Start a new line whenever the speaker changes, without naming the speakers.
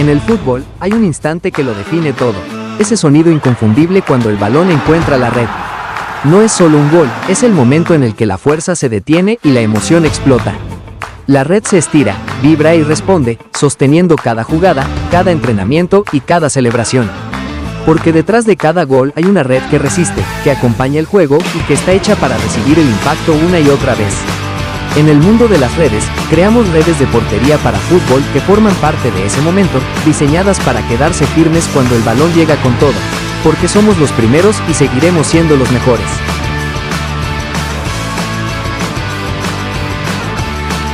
En el fútbol, hay un instante que lo define todo. Ese sonido inconfundible cuando el balón encuentra la red. No es solo un gol, es el momento en el que la fuerza se detiene y la emoción explota. La red se estira, vibra y responde, sosteniendo cada jugada, cada entrenamiento y cada celebración. Porque detrás de cada gol hay una red que resiste, que acompaña el juego y que está hecha para recibir el impacto una y otra vez. En el mundo de las redes, creamos redes de portería para fútbol que forman parte de ese momento, diseñadas para quedarse firmes cuando el balón llega con todo, porque somos los primeros y seguiremos siendo los mejores.